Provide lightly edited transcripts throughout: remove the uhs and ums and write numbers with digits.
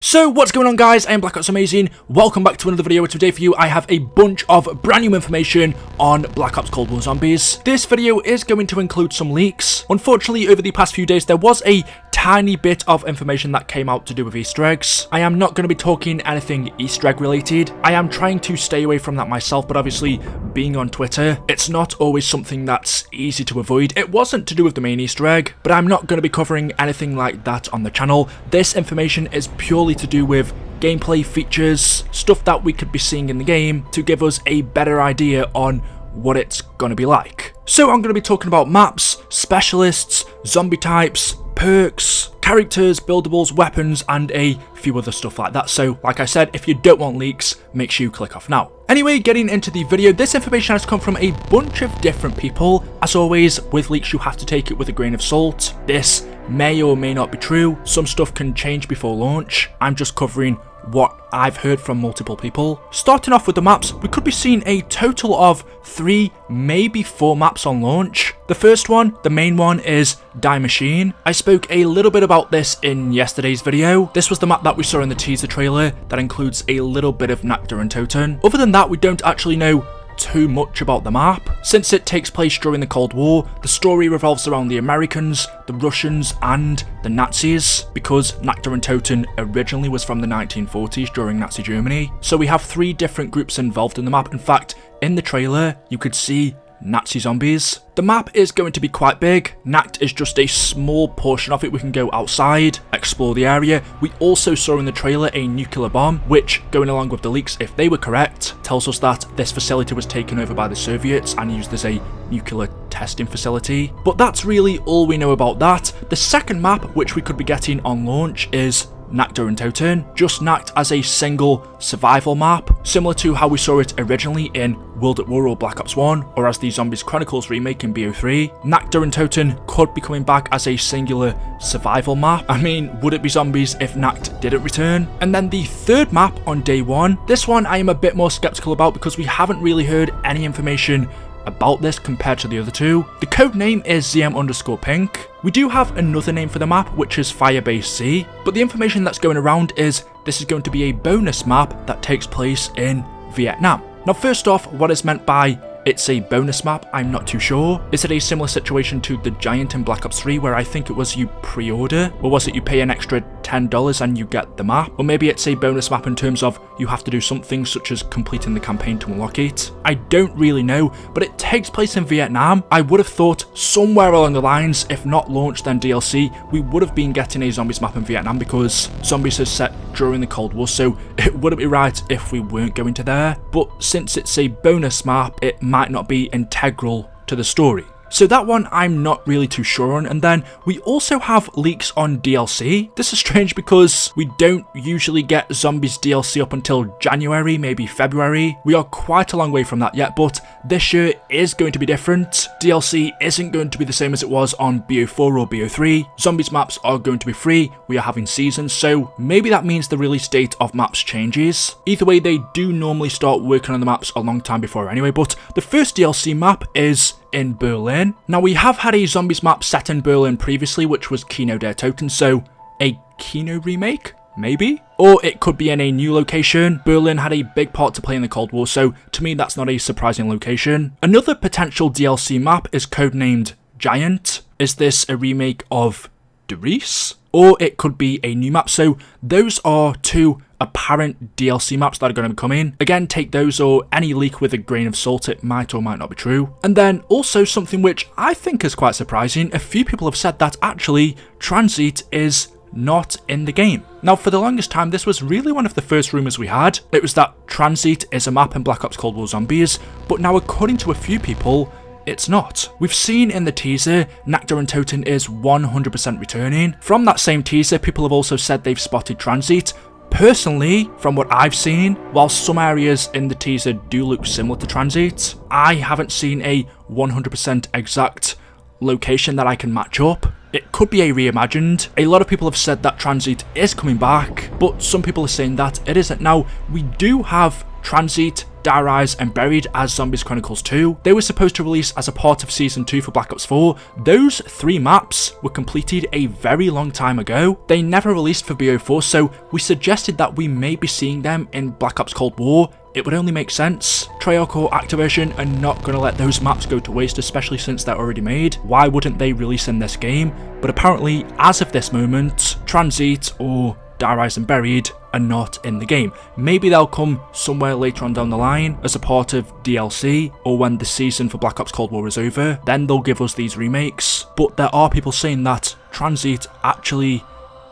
So what's going on, guys? I am Black Ops Amazing. Welcome back to another video where today for you I have a bunch of brand new information on Black Ops Cold War Zombies. This video is going to include some leaks. Unfortunately, over the past few days there was a tiny bit of information that came out to do with Easter eggs. I am not going to be talking anything Easter egg related. I am trying to stay away from that myself, but obviously being on Twitter, it's not always something that's easy to avoid. It wasn't to do with the main Easter egg, but I'm not going to be covering anything like that on the channel. This information is purely to do with gameplay features, stuff that we could be seeing in the game to give us a better idea on what it's going to be like. So I'm going to be talking about maps, specialists, zombie types, perks, characters, buildables, weapons, and a few other stuff like that. So like I said, if you don't want leaks, make sure you click off now. Anyway, getting into the video, this information has come from a bunch of different people. As always, with leaks you have to take it with a grain of salt. This may or may not be true. Some stuff can change before launch. I'm just covering what I've heard from multiple people. Starting off with the maps, we could be seeing a total of 3, maybe 4 maps on launch. The first one, the main one, is Die Machine. I spoke a little bit about this in yesterday's video. This was the map that we saw in the teaser trailer that includes a little bit of Nakta and Toten. Other than that, we don't actually know too much about the map. Since it takes place during the Cold War, the story revolves around the Americans, the Russians, and the Nazis, because Nakta and Toten originally was from the 1940s during Nazi Germany. So we have 3 different groups involved in the map. In fact, in the trailer, you could see Nazi zombies. The map is going to be quite big. Nacht is just a small portion of it. We can go outside, explore the area. We also saw in the trailer a nuclear bomb, which, going along with the leaks, if they were correct, tells us that this facility was taken over by the Soviets and used as a nuclear testing facility. But that's really all we know about that. The second map, which we could be getting on launch, is Nakta and Toten, just Nacht as a single survival map, similar to how we saw it originally in World at War or Black Ops 1, or as the Zombies Chronicles remake in BO3. Nakta and Toten could be coming back as a singular survival map. I mean, would it be zombies if Nacht didn't return? And then the third map on day 1, this one I am a bit more skeptical about because we haven't really heard any information about this compared to the other 2. The code name is ZM_Pink. We do have another name for the map, which is Firebase C, but the information that's going around is this is going to be a bonus map that takes place in Vietnam. Now, first off, what is meant by it's a bonus map, I'm not too sure. Is it a similar situation to the Giant in Black Ops 3 where I think it was you pre-order? Or was it you pay an extra $10 and you get the map? Or maybe it's a bonus map in terms of you have to do something such as completing the campaign to unlock it. I don't really know, but it takes place in Vietnam. I would have thought somewhere along the lines, if not launch then DLC, we would have been getting a zombies map in Vietnam because zombies is set during the Cold War, so it wouldn't be right if we weren't going to there. But since it's a bonus map, it might not be integral to the story. So that one I'm not really too sure on. And then we also have leaks on DLC. This is strange because we don't usually get Zombies DLC up until January, maybe February. We are quite a long way from that yet, but this year is going to be different. DLC isn't going to be the same as it was on BO4 or BO3. Zombies maps are going to be free. We are having seasons, so maybe that means the release date of maps changes. Either way, they do normally start working on the maps a long time before anyway, but the first DLC map is in Berlin. Now, we have had a zombies map set in Berlin previously, which was Kino der Toten, so a Kino remake, maybe? Or it could be in a new location. Berlin had a big part to play in the Cold War, so to me that's not a surprising location. Another potential DLC map is codenamed Giant. Is this a remake of Diarise? Or it could be a new map. So those are 2 apparent DLC maps that are going to be coming. Again, take those or any leak with a grain of salt. It might or might not be true. And then also something which I think is quite surprising. A few people have said that actually Transit is not in the game. Now, for the longest time, this was really one of the first rumours we had. It was that Transit is a map in Black Ops Cold War Zombies, but now according to a few people, it's not. We've seen in the teaser, Nakta and Toten is 100% returning. From that same teaser, people have also said they've spotted Transit. Personally, from what I've seen, while some areas in the teaser do look similar to Transit, I haven't seen a 100% exact location that I can match up. It could be a reimagined. A lot of people have said that Transit is coming back, but some people are saying that it isn't. Now, we do have Transit Diarise, and Buried as Zombies Chronicles 2. They were supposed to release as a part of Season 2 for Black Ops 4. Those 3 maps were completed a very long time ago. They never released for BO4, so we suggested that we may be seeing them in Black Ops Cold War. It would only make sense. Treyarch or Activision are not going to let those maps go to waste, especially since they're already made. Why wouldn't they release in this game? But apparently, as of this moment, Transit or Diarise and Buried are not in the game. Maybe they'll come somewhere later on down the line as a part of DLC, or when the season for Black Ops Cold War is over, then they'll give us these remakes. But there are people saying that Transit actually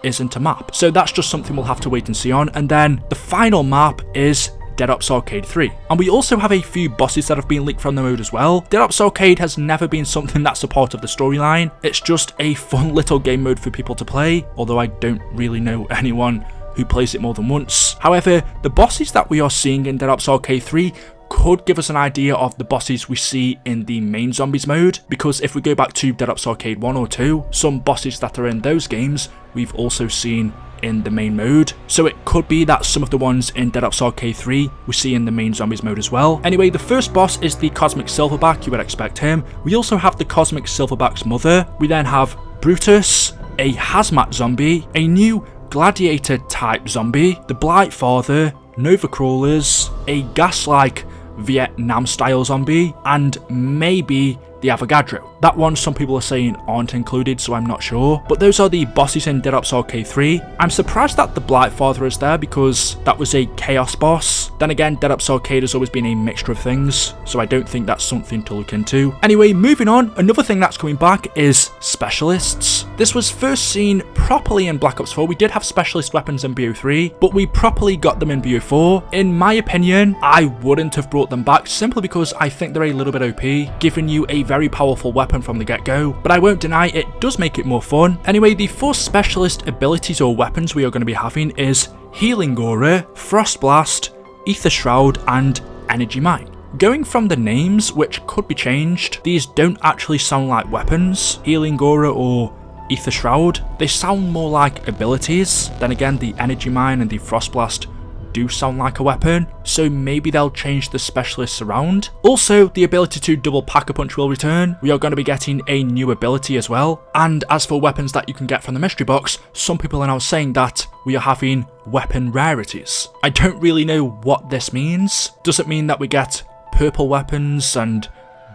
isn't a map. So that's just something we'll have to wait and see on. And then the final map is Dead Ops Arcade 3. And we also have a few bosses that have been leaked from the mode as well. Dead Ops Arcade has never been something that's a part of the storyline. It's just a fun little game mode for people to play, although I don't really know anyone who plays it more than once. However, the bosses that we are seeing in Dead Ops Arcade 3 could give us an idea of the bosses we see in the main Zombies mode, because if we go back to Dead Ops Arcade 1 or 2, some bosses that are in those games we've also seen in the main mode. So it could be that some of the ones in Dead Ops Arcade 3 we see in the main Zombies mode as well. Anyway, the first boss is the Cosmic Silverback. You would expect him. We also have the Cosmic Silverback's mother. We then have Brutus, a Hazmat Zombie, a new Gladiator type zombie, the Blight Father, Nova Crawlers, a gas-like Vietnam style zombie, and maybe the Avogadro. That one some people are saying aren't included, so I'm not sure. But those are the bosses in Dead Ops Arcade 3. I'm surprised that the Blight Father is there because that was a Chaos boss. Then again, Dead Ops Arcade has always been a mixture of things, so I don't think that's something to look into. Anyway, moving on, another thing that's coming back is Specialists. This was first seen properly in Black Ops 4. We did have Specialist weapons in BO3, but we properly got them in BO4. In my opinion, I wouldn't have brought them back simply because I think they're a little bit OP, giving you a very powerful weapon from the get-go, but I won't deny it does make it more fun. Anyway, the 4 specialist abilities or weapons we are going to be having is Healing Aura, Frost Blast, Ether Shroud, and Energy Mine. Going from the names, which could be changed, these don't actually sound like weapons. Healing Aura or Ether Shroud, they sound more like abilities. Then again, the Energy Mine and the Frost Blast do sound like a weapon, so maybe they'll change the specialists around. Also, the ability to double Pack-a-Punch will return. We are going to be getting a new ability as well. And as for weapons that you can get from the mystery box, some people are now saying that we are having weapon rarities. I don't really know what this means. Does it mean that we get purple weapons and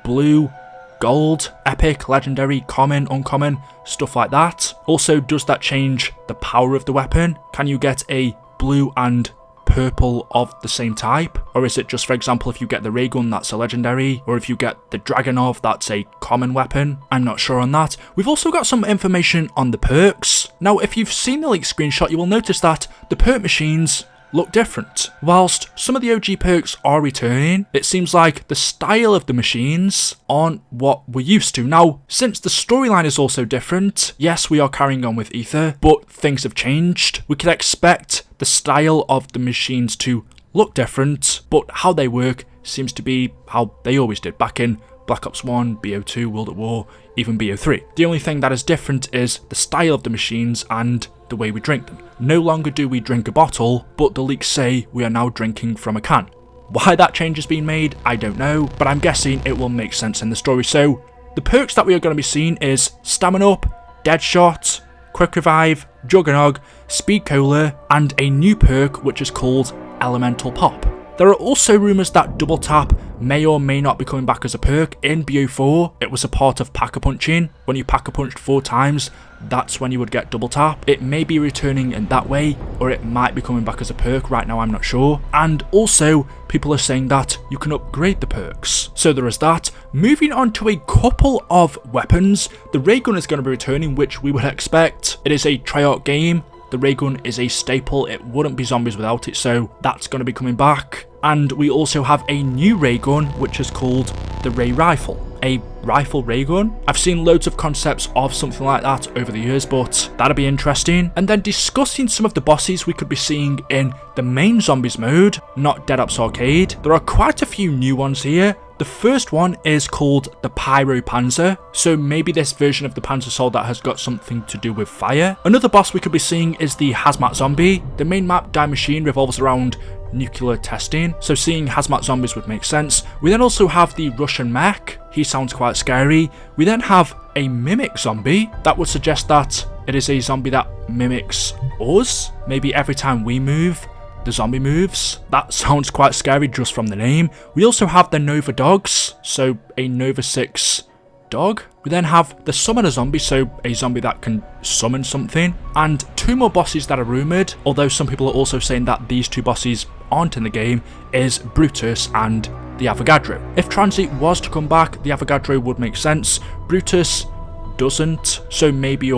blue, gold, epic, legendary, common, uncommon, stuff like that? Also, does that change the power of the weapon? Can you get a blue and purple of the same type? Or is it just, for example, if you get the ray gun, that's a legendary, or if you get the Dragonov, that's a common weapon? I'm not sure on that. We've also got some information on the perks. Now, if you've seen the leaked screenshot, you will notice that the perk machines look different. Whilst some of the OG perks are returning, it seems like the style of the machines aren't what we're used to. Now, since the storyline is also different, yes, we are carrying on with Ether, but things have changed. We could expect the style of the machines to look different, but how they work seems to be how they always did back in Black Ops 1, BO2, World at War, even BO3. The only thing that is different is the style of the machines and the way we drink them. No longer do we drink a bottle, but the leaks say we are now drinking from a can. Why that change has been made, I don't know, but I'm guessing it will make sense in the story. So, the perks that we are going to be seeing is Stamina Up, Deadshot, Quick Revive, Juggernog, Speed Cola, and a new perk which is called Elemental Pop. There are also rumours that Double Tap may or may not be coming back as a perk. In BO4, it was a part of Pack-a-Punching. When you Pack-a-Punched 4 times, that's when you would get Double Tap. It may be returning in that way, or it might be coming back as a perk. Right now, I'm not sure. And also, people are saying that you can upgrade the perks. So there is that. Moving on to a couple of weapons. The ray gun is going to be returning, which we would expect. It is a Treyarch game. The ray gun is a staple. It wouldn't be Zombies without it, so that's going to be coming back. And we also have a new ray gun, which is called the Ray Rifle. A rifle ray gun? I've seen loads of concepts of something like that over the years, but that'd be interesting. And then discussing some of the bosses we could be seeing in the main Zombies mode, not Dead Ops Arcade. There are quite a few new ones here. The first one is called the Pyro Panzer, so maybe this version of the Panzer Soldat has got something to do with fire. Another boss we could be seeing is the Hazmat Zombie. The main map, Die Machine, revolves around nuclear testing, so seeing hazmat zombies would make sense. We then also have the Russian mech. He sounds quite scary. We then have a mimic zombie. That would suggest that it is a zombie that mimics us. Maybe every time we move, the zombie moves. That sounds quite scary just from the name. We also have the Nova dogs, so a Nova 6 dog. We then have the summoner zombie, so a zombie that can summon something, and 2 more bosses that are rumoured, although some people are also saying that these 2 bosses aren't in the game, is Brutus and the Avogadro. If Transit was to come back, the Avogadro would make sense. Brutus doesn't, so maybe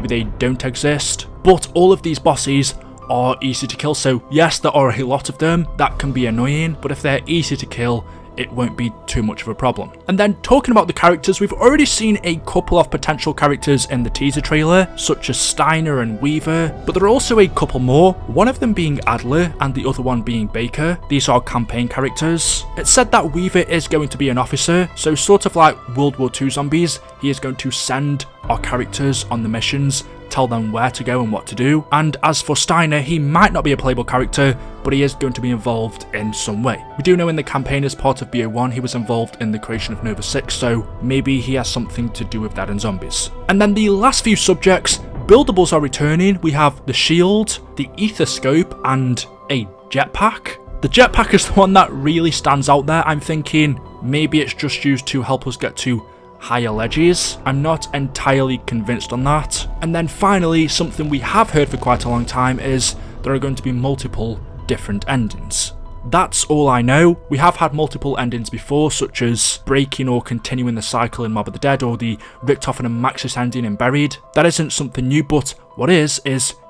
they don't exist. But all of these bosses are easy to kill, so yes, there are a lot of them that can be annoying, but if they're easy to kill, it won't be too much of a problem. And then talking about the characters, we've already seen a couple of potential characters in the teaser trailer, such as Steiner and Weaver, but there are also a couple more, one of them being Adler and the other one being Baker. These are campaign characters. It's said that Weaver is going to be an officer, so sort of like World War II zombies, he is going to send our characters on the missions, tell them where to go and what to do. And as for Steiner, he might not be a playable character, but he is going to be involved in some way. We do know in the campaign as part of BO1 he was involved in the creation of Nova 6, so maybe he has something to do with that in zombies. And then the last few subjects, buildables are returning. We have the shield, the ether scope, and a jetpack. The jetpack is the one that really stands out there. I'm thinking maybe it's just used to help us get to higher ledges. I'm not entirely convinced on that. And then finally, something we have heard for quite a long time is there are going to be multiple different endings. That's all I know. We have had multiple endings before, such as breaking or continuing the cycle in Mob of the Dead, or the Richtofen and Maxis ending in Buried. That isn't something new, but what is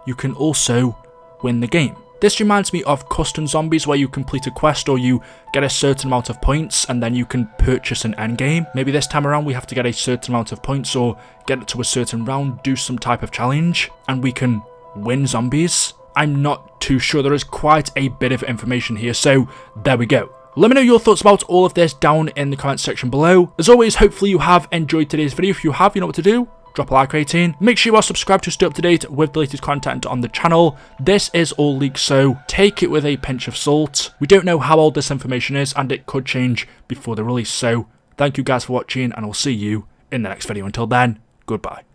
you can also win the game. This reminds me of custom zombies, where you complete a quest or you get a certain amount of points and then you can purchase an endgame. Maybe this time around we have to get a certain amount of points or get it to a certain round, do some type of challenge, and we can win zombies. I'm not too sure. There is quite a bit of information here, so there we go. Let me know your thoughts about all of this down in the comment section below. As always, hopefully you have enjoyed today's video. If you have, you know what to do. Drop a like rating. Make sure you are subscribed to stay up to date with the latest content on the channel. This is all leaks, so take it with a pinch of salt. We don't know how old this information is, and it could change before the release. So thank you guys for watching, and I'll see you in the next video. Until then, goodbye.